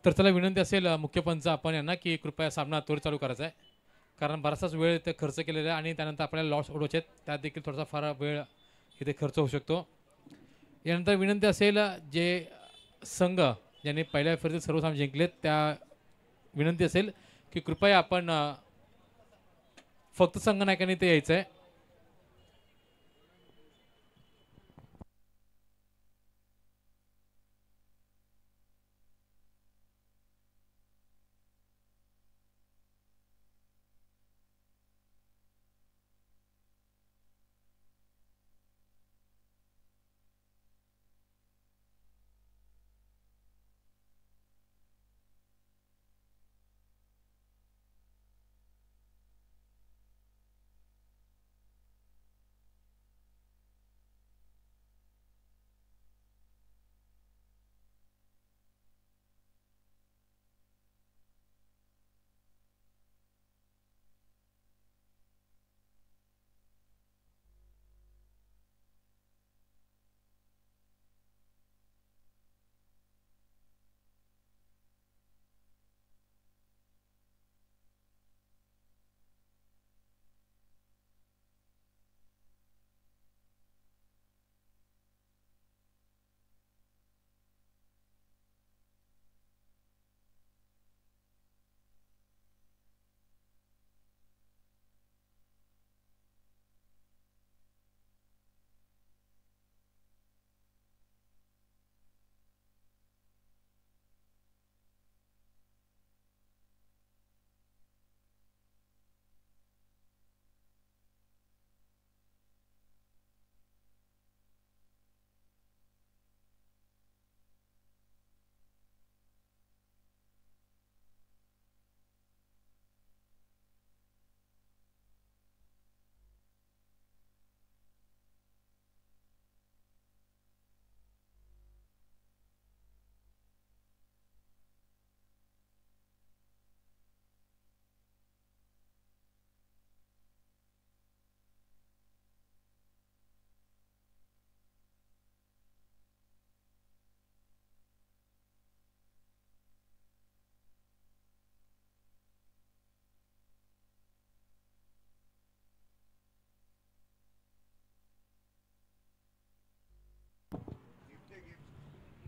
तर त्याला विनंती असेल मुख्य पंच आपण यांना की कृपया सामना त्वरित चालू करायचा आहे, कारण बराचसाच वेळ ते खर्च केलेला आहे आणि त्यानंतर आपल्याला लॉस ओढवायचे आहेत, त्यात देखील थोडासा फार वेळ इथे खर्च होऊ शकतो. यानंतर विनंती असेल जे संघ ज्यांनी पहिल्या फेरीतील सर्व सामने जिंकलेत त्या विनंती असेल की कृपया आपण फक्त संघनायकांनी ते यायचं आहे.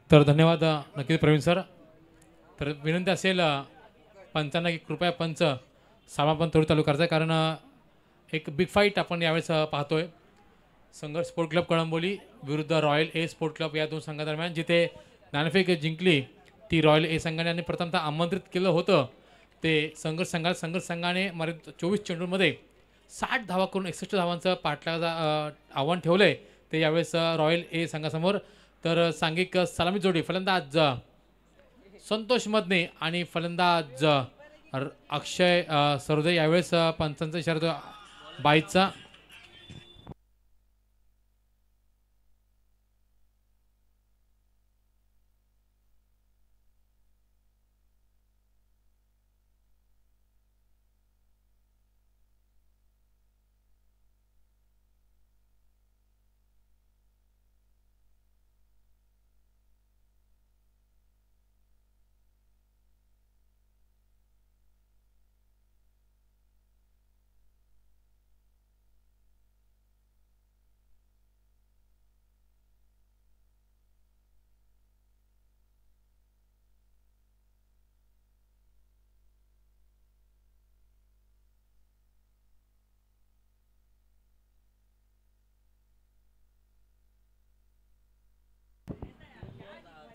तर धन्यवाद नक्कीच प्रवीण सर. तर विनंती असेल पंचांना की कृपया पंच सामना पण थोडी चालू करायचा आहे, कारण एक बिग फाईट आपण यावेळेस पाहतोय. संघर्ष स्पोर्ट क्लब कळंबोली विरुद्ध रॉयल ए स्पोर्ट क्लब या दोन संघादरम्यान, जिथे नाणेफेक जिंकली ती रॉयल ए संघाने आणि प्रथमतः आमंत्रित केलं होतं ते संघर्ष संघाने मर्यादित 24 चेंडूंमध्ये 60 धावा करून 61 धावांचं पाठलागाचं आव्हान ठेवलं आहे ते यावेळेस रॉयल ए संघासमोर. तर सांघिक सलामी जोडी फलंदाज संतोष मदने आणि फलंदाज अक्षय सरोदे यावेळेस पंचांचा इशारा बाईचा.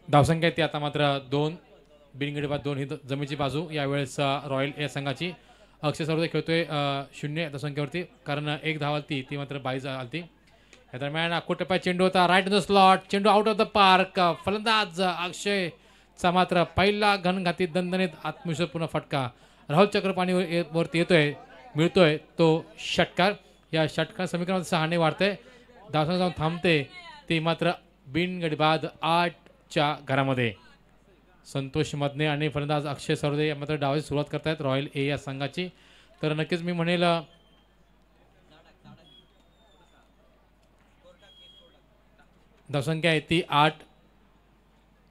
धावसंख्या ती आता मात्र 2 बिनगडी बाद 2 ही जमीची बाजू यावेळेस रॉयल या संघाची. अक्षय सरोदे खेळतोय 0 धावसंख्येवरती, कारण 1 धाव आलती ती मात्र 22 आलती. या दरम्यान टप्प्यात चेंडू होता राईट इन द स्लॉट, चेंडू आउट ऑफ द पार्क. फलंदाज अक्षयचा मात्र पहिला घनघाती दणदणीत आत्मविश्वासपूर्ण फटका. राहुल चक्रपाणी वरती येतोय, मिळतोय तो षटकार. या षटकार समीकरणात 6 ने वाढते, धावसंख्या जाऊन थांबते ती मात्र बिनगडी बाद 8 च्या घरामध्ये. संतोष मदने आणि फलंदाज अक्षय सरोदे मात्र डावाची सुरुवात करतायत रॉयल ए या संघाची. तर नक्कीच मी म्हणेल धावसंख्या आहे ती 8.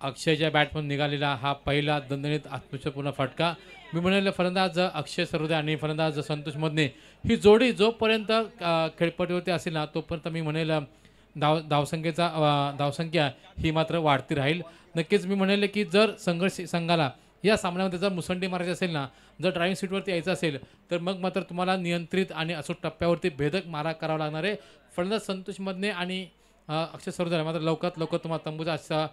अक्षयच्या बॅटमधून निघालेला हा पहिला दणदणीत आत्मविश्वासपूर्ण फटका. मी म्हणेल फलंदाज अक्षय सरोदे आणि फलंदाज संतोष मदने ही जोडी जोपर्यंत खेळपट्टीवरती असेल ना तोपर्यंत मी म्हणेल धावसंख्या ही मात्र वाढती राहील. नक्कीच मी म्हणेल की जर संघर्ष संघाला या सामन्यामध्ये जर मुसंडी मारायची असेल ना, जर ड्रायव्हिंग सीटवरती यायचं असेल तर मग मात्र तुम्हाला नियंत्रित आणि अचूक टप्प्यावरती भेदक मारा करावा लागणार आहे. फलंदाज संतोष मदने आणि अक्षय सरोदे मात्र लवकरात लवकर तुम्हाला तंबूचा असा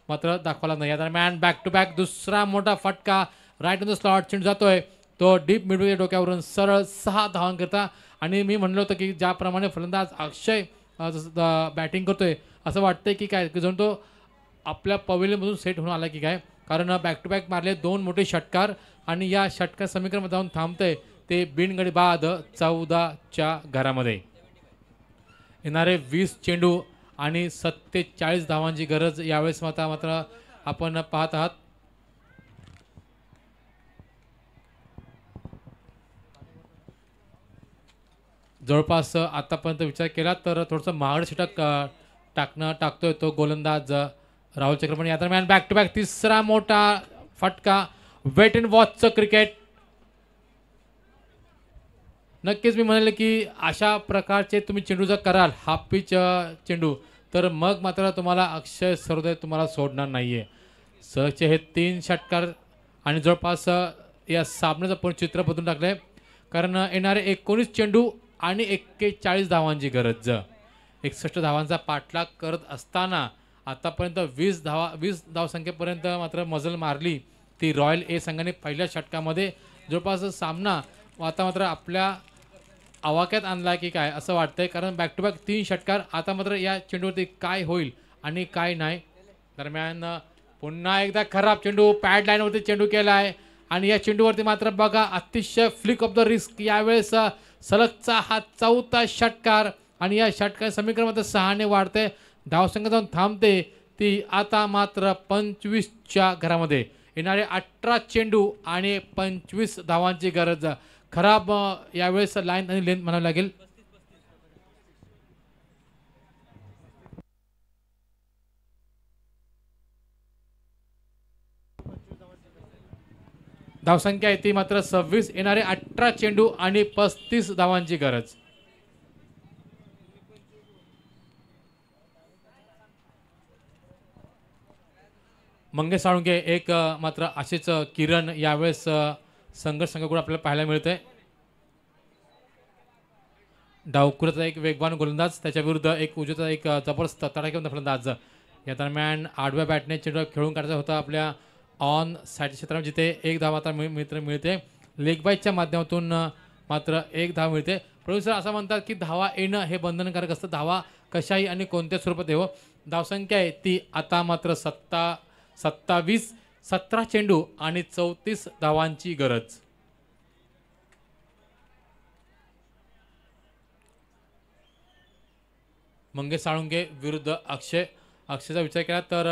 मात्र दाखवा लागणार. या दरम्यान बॅक टू बॅक दुसरा मोठा फटका राईट इन द स्लॉट, चेंडू जातोय तो डीप मिडवे डोक्यावरून सरळ 6 धावांकरता. आणि मी म्हणलं होतं की ज्याप्रमाणे फलंदाज अक्षय बॅटिंग करतोय असं वाटतंय की काय की जण तो आपल्या पवेलियनमधून सेट होऊन आला की काय, कारण बॅक टू बॅक मारले 2 मोठे षटकार आणि या षटकार समीकरणामध्ये जाऊन थांबतंय ते बिनगडी बाद 14 च्या घरामध्ये. येणारे 20 चेंडू आणि 47 धावांची गरज यावेळेस मात्र आपण पाहत आहात. जवळपास आतापर्यंत विचार केला तर थोडंसं महागडं षटक टाकतोय तो गोलंदाज राहुल चक्रपाणी. या दरम्यान बॅक टू बॅक तिसरा मोठा फटका. वेट अँड वॉचचं क्रिकेट. नक्कीच मी म्हणेल की अशा प्रकारचे तुम्ही चेंडू जर कराल हाफ पिच चेंडू तर मग मात्र तुम्हाला अक्षय सरोदे तुम्हाला सोडणार नाहीये. सहजचे हे 3 षटकार आणि जवळपास या सामन्याचं पण चित्र बदलून टाकलंय, कारण येणारे 19 चेंडू आणि 41 धावांची गरज. 61 धावांचा पाठलाग करत असताना आतापर्यंत 20 धावसंख्येपर्यंत मात्र मजल मारली ती रॉयल ए संघाने पहिल्या षटकामध्ये. जवळपास सामना आता मात्र आपल्या आवाक्यात आणला की काय असं वाटतंय, कारण बॅक टू बॅक 3 षटकार. आता मात्र या चेंडूवरती काय होईल आणि काय नाही. दरम्यान पुन्हा एकदा खराब चेंडू पॅड लाईनवरती चेंडू केला आहे आणि या चेंडूवरती मात्र बघा अतिशय फ्लिक ऑफ द रिस्क. यावेळेस सलगचा हा 4था षटकार आणि या षटकार समीकरण मात्र 6 ने वाढते. धावसंख्या जाऊन थांबते ती आता मात्र 25 च्या घरामध्ये. येणारे 18 चेंडू आणि 25 धावांची गरज. खराब यावेळेस लाईन आणि लेंथ म्हणावं लागेल. धावसंख्या आहे ती मात्र 26. येणारे 18 चेंडू आणि 35 धावांची गरज. मंगेश साळुंके एक मात्र असेच किरण यावेळेस संघर्ष संघाकडून आपल्याला पाहायला मिळतंय. डावखुराचा एक वेगवान गोलंदाज त्याच्या विरुद्ध एक उजवीचा एक जबरदस्त तडाखेबंद फलंदाज. या दरम्यान आडव्या बॅटने चेंडू खेळून काढायचा होता आपल्या ऑन साईड क्षेत्रामध्ये, जिथे एक धाव आता मिळते. लेग बाईटच्या माध्यमातून मात्र एक धाव मिळते. परंतु सर असं म्हणतात की धावा येणं हे बंधनकारक असतं. धावा कशाही आणि कोणत्या स्वरूपात येवो. धावसंख्या आहे ती आता मात्र 27, 17 चेंडू आणि 34 धावांची गरज. मंगेश साळुंके विरुद्ध अक्षय. अक्षयचा विचार केला तर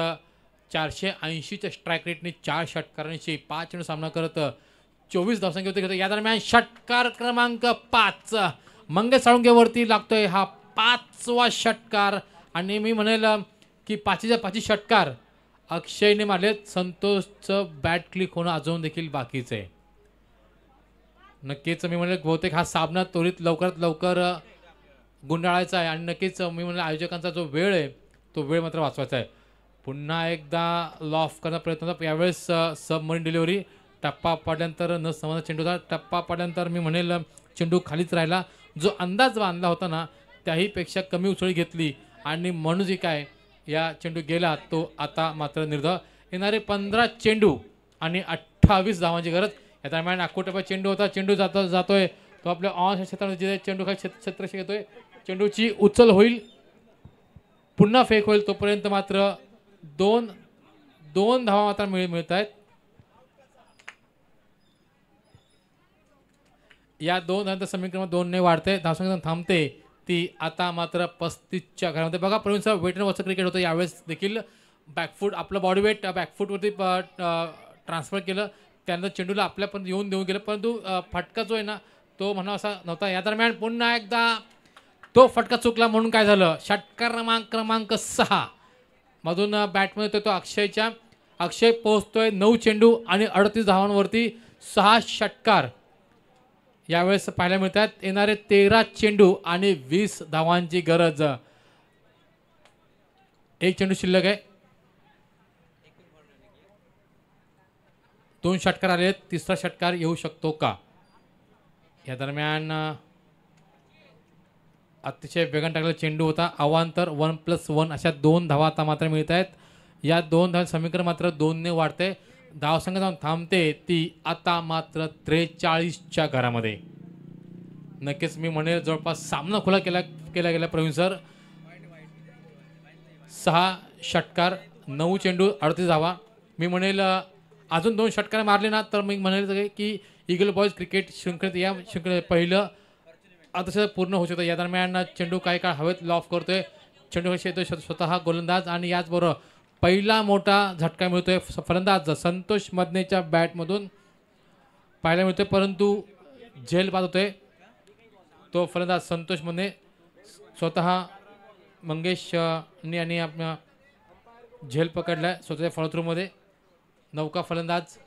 480च्या स्ट्राईक रेटने 4 षटकारांशी 5 चेंडू सामना करत 24 धावसंख्या होते. या दरम्यान षटकार क्रमांक 5 मंगेश साळुंकेवरती लागतोय हा 5वा षटकार. आणि मी म्हणेल की 5च्या 5 षटकार अक्षयने मारलेत. संतोषचं बॅट क्लिक होणं अजून देखील बाकीच आहे. नक्कीच मी म्हणेल बहुतेक हा सामना त्वरित लवकरात लवकर गुंडाळायचा आहे. आणि नक्कीच मी म्हणेल आयोजकांचा जो वेळ आहे तो वेळ मात्र वाचवायचा आहे. पुन्हा एकदा लॉफ करण्याचा प्रयत्न होता. यावेळेस सबमरीन डिलिव्हरी. टप्पा पडल्यानंतर न समजता चेंडू होता. टप्पा पडल्यानंतर मी म्हणेल चेंडू खालीच राहिला. जो अंदाज बांधला होता ना त्याहीपेक्षा कमी उसळी घेतली आणि म्हणून जे काय या चेंडू गेला तो आता मात्र निर्धाव. येणारे 15 चेंडू आणि 28 धावांची गरज. या दरम्यान अकोटप्पा चेंडू होता. चेंडू जातोय तो आपल्या ऑन क्षेत्रामध्ये जिथे चेंडू खाली क्षेत्रशी घेतोय. चेंडूची उचल होईल, पुन्हा फेक होईल. तोपर्यंत मात्र दोन धावा मात्र मिळत आहेत. या 2 धावांचं समीकरण 2ने वाढते. धावसंख्या थांबते ती आता मात्र 35च्या घरामध्ये. बघा Praveen sir wait and watch cricket होतं. यावेळेस देखील बॅकफूट आपलं बॉडी वेट बॅकफूटवरती ट्रान्सफर केलं. त्यानंतर चेंडूला आपल्यापर्यंत देऊन गेलं. परंतु फटका जो आहे ना तो म्हणा असा नव्हता. या दरम्यान पुन्हा एकदा तो फटका चुकला म्हणून काय झालं. षटकार क्रमांक 6 मधून बॅटमध्ये येतो तो अक्षयच्या. अक्षय पोहोचतोय 9 चेंडू आणि 38 धावांवरती 6 षटकार यावेळेस पाहायला मिळतात. येणारे 13 चेंडू आणि 20 धावांची गरज. एक चेंडू शिल्लक आहे. 2 षटकार आले. तिसरा षटकार येऊ शकतो का. या दरम्यान अतिशय वेगाने टाकलेला चेंडू होता. अवांतर 1+1 अशा 2 धावा आता मात्र मिळत आहेत. या 2 धाव समीकरण मात्र 2ने वाढते. धावसंख्या जाऊन थांबते ती आता मात्र 43च्या घरामध्ये. नक्कीच मी म्हणेल जवळपास सामना खुला केला गेला प्रवीण सर. 6 षटकार 9 चेंडू 38 धावा. मी म्हणेल अजून 2 षटकार मारले ना तर मी म्हणेल की ईगल बॉयज क्रिकेट शृंखलेत या शृंखलेत पहिलं आता पूर्ण होऊ शकतं. या दरम्यान चेंडू काही काळ हवेत लॉफ करतोय. चेंडू येतोय स्वतः गोलंदाज आणि याचबरोबर पहिला मोठा झटका मिळतोय फलंदाज संतोष मदनेच्या बॅटमधून पाहायला मिळतोय. परंतु झेल बाद होतोय तो फलंदाज संतोष मदने. स्वतः मंगेशनी आणि आपल्या झेल पकडलाय स्वतःच्या फॉलोथ्रूमध्ये. नौका फलंदाज.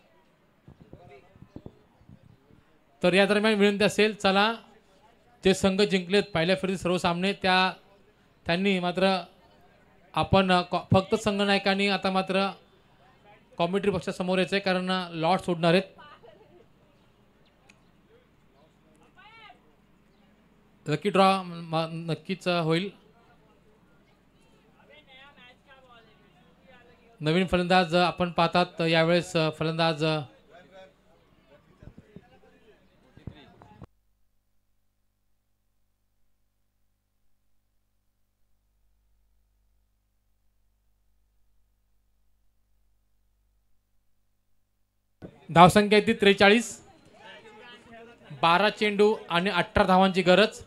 तर या दरम्यान विनंती असेल चला जे संघ जिंकलेत पहिल्या फेरीत सर्व सामने त्यांनी मात्र आपण फक्त संघनायकांनी आता मात्र कॉमेंट्री पक्षासमोर यायचं आहे कारण लॉट सोडणार आहेत. लकी ड्रॉ नक्कीच होईल. नवीन फलंदाज आपण पाहतात यावेळेस फलंदाज धावसंख्या ती 43. 12 चेंडू आणि 18 धावांची गरज.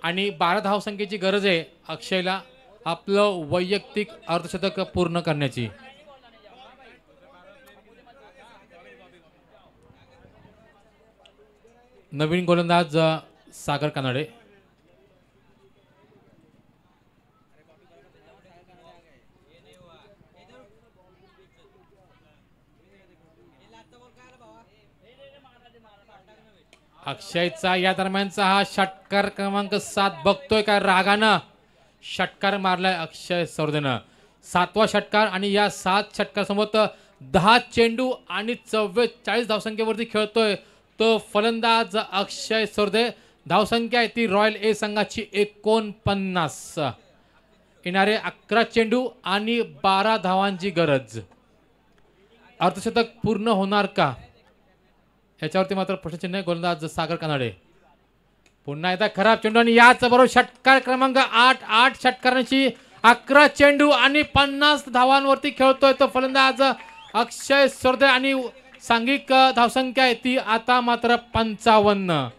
आणि 12 धावसंख्येची गरज आहे अक्षयला आपलं वैयक्तिक अर्धशतक पूर्ण करण्याची. नवीन गोलंदाज सागर कानडे. अक्षयचा या दरम्यानचा हा षटकार क्रमांक 7 बघतोय का रागानं षटकार मारलाय अक्षय सौरदेनं. 7वा षटकार आणि या 7 षटकासोबत 10 चेंडू आणि 44 धावसंख्येवरती खेळतोय तो फलंदाज अक्षय सुरदे. धावसंख्या आहे ती रॉयल ए संघाची 49. येणारे 11 चेंडू आणि 12 धावांची गरज. अर्धशतक पूर्ण होणार का याच्यावरती मात्र प्रश्नचिन्ह. गोलंदाज सागर कानडे पुन्हा एकदा खराब चेंडू आणि याच बरोबर षटकार क्रमांक 8 षटकारांची 11 चेंडू आणि 50 धावांवरती खेळतोय तो फलंदाज अक्षय सुरदे आणि सांघिक धावसंख्या आहे ती आता मात्र 55.